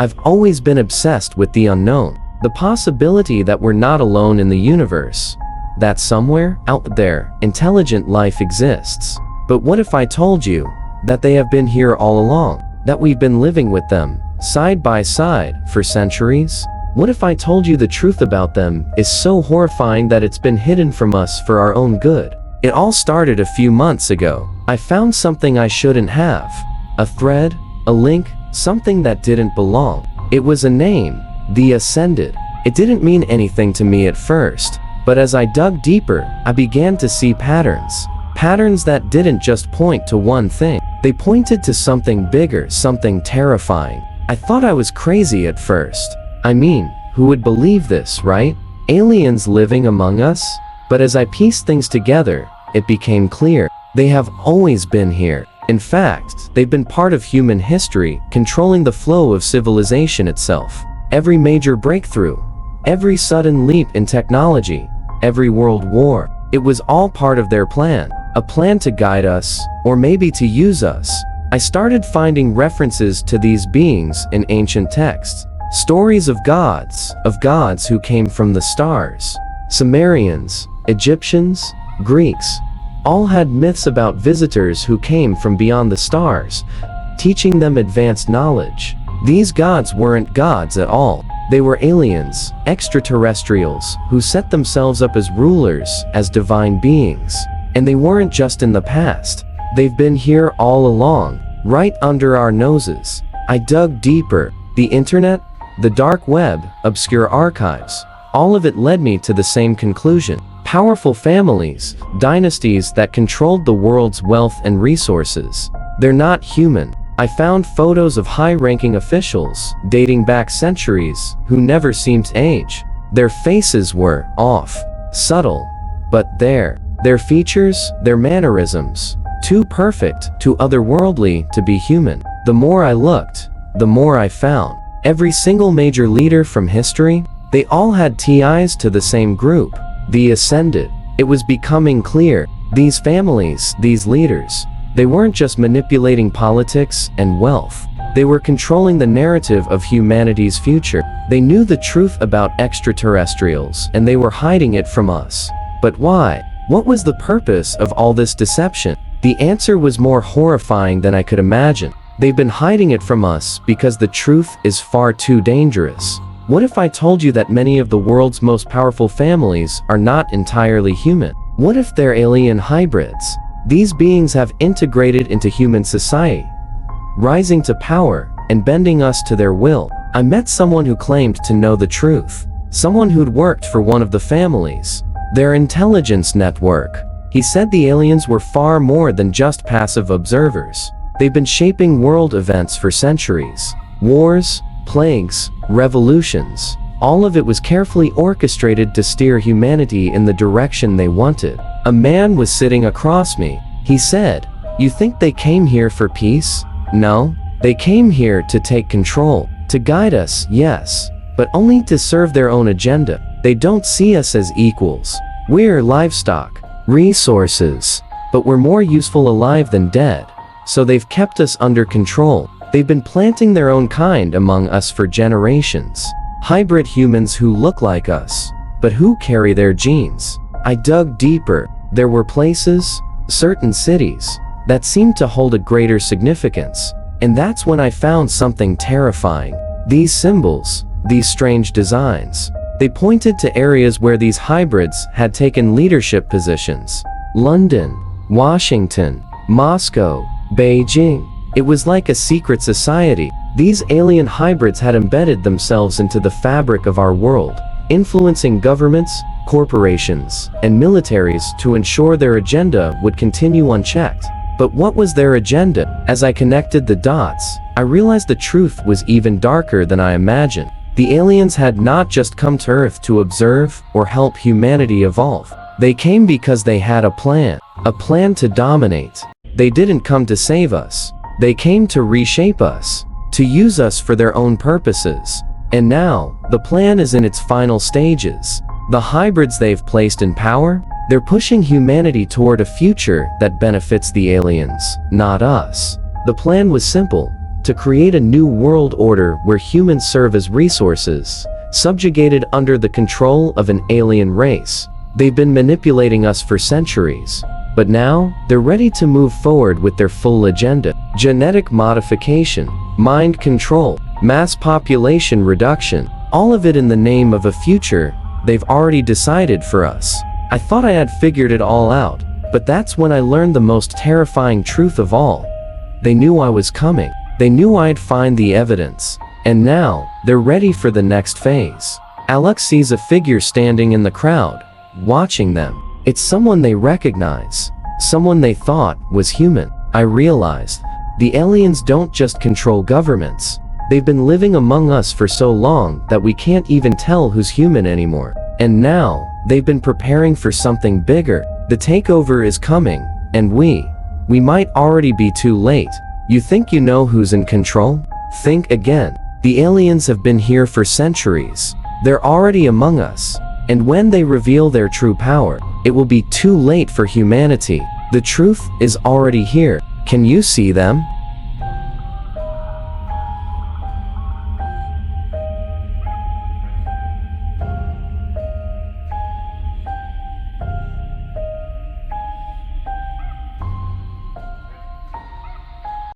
I've always been obsessed with the unknown, the possibility that we're not alone in the universe, that somewhere out there, intelligent life exists. But what if I told you that they have been here all along, that we've been living with them, side by side, for centuries? What if I told you the truth about them is so horrifying that it's been hidden from us for our own good? It all started a few months ago. I found something I shouldn't have. A thread, a link, something that didn't belong. It was a name, The Ascended. It didn't mean anything to me at first, but as I dug deeper, I began to see patterns. Patterns that didn't just point to one thing. They pointed to something bigger, something terrifying. I thought I was crazy at first. I mean, who would believe this, right? Aliens living among us? But as I pieced things together, it became clear. They have always been here. In fact, they've been part of human history, controlling the flow of civilization itself. Every major breakthrough, every sudden leap in technology, every world war, it was all part of their plan. A plan to guide us, or maybe to use us. I started finding references to these beings in ancient texts. Stories of gods who came from the stars. Sumerians, Egyptians, Greeks, all had myths about visitors who came from beyond the stars, teaching them advanced knowledge. These gods weren't gods at all. They were aliens, extraterrestrials, who set themselves up as rulers, as divine beings. And they weren't just in the past. They've been here all along, right under our noses. I dug deeper. The internet, the dark web, obscure archives, all of it led me to the same conclusion. Powerful families, dynasties that controlled the world's wealth and resources. They're not human. I found photos of high-ranking officials, dating back centuries, who never seemed to age. Their faces were off, subtle, but there. Their features, their mannerisms, too perfect, too otherworldly to be human. The more I looked, the more I found. Every single major leader from history, they all had ties to the same group, the Ascended. It was becoming clear, these families, these leaders, they weren't just manipulating politics and wealth. They were controlling the narrative of humanity's future. They knew the truth about extraterrestrials, and they were hiding it from us. But why? What was the purpose of all this deception? The answer was more horrifying than I could imagine. They've been hiding it from us because the truth is far too dangerous. What if I told you that many of the world's most powerful families are not entirely human? What if they're alien hybrids? These beings have integrated into human society, rising to power and bending us to their will. I met someone who claimed to know the truth. Someone who'd worked for one of the families. Their intelligence network. He said the aliens were far more than just passive observers. They've been shaping world events for centuries. Wars, plagues, revolutions. All of it was carefully orchestrated to steer humanity in the direction they wanted. A man was sitting across me. He said, "You think they came here for peace? No. They came here to take control. To guide us, yes. But only to serve their own agenda. They don't see us as equals. We're livestock, resources. But we're more useful alive than dead. So they've kept us under control. They've been planting their own kind among us for generations. Hybrid humans who look like us, but who carry their genes." I dug deeper. There were places, certain cities, that seemed to hold a greater significance. And that's when I found something terrifying. These symbols, these strange designs, they pointed to areas where these hybrids had taken leadership positions. London, Washington, Moscow, Beijing. It was like a secret society. These alien hybrids had embedded themselves into the fabric of our world, influencing governments, corporations, and militaries to ensure their agenda would continue unchecked. But what was their agenda? As I connected the dots, I realized the truth was even darker than I imagined. The aliens had not just come to Earth to observe or help humanity evolve. They came because they had a plan to dominate. They didn't come to save us. They came to reshape us, to use us for their own purposes. And now, the plan is in its final stages. The hybrids they've placed in power, they're pushing humanity toward a future that benefits the aliens, not us. The plan was simple: to create a new world order where humans serve as resources, subjugated under the control of an alien race. They've been manipulating us for centuries, but now they're ready to move forward with their full agenda. Genetic modification, mind control, mass population reduction, all of it in the name of a future they've already decided for us. I thought I had figured it all out, but that's when I learned the most terrifying truth of all. They knew I was coming. They knew I'd find the evidence. And now, they're ready for the next phase. Alex sees a figure standing in the crowd, watching them. It's someone they recognize, someone they thought was human. I realized, the aliens don't just control governments. They've been living among us for so long that we can't even tell who's human anymore. And now, they've been preparing for something bigger. The takeover is coming, and we might already be too late. You think you know who's in control? Think again. The aliens have been here for centuries. They're already among us. And when they reveal their true power, it will be too late for humanity. The truth is already here. Can you see them?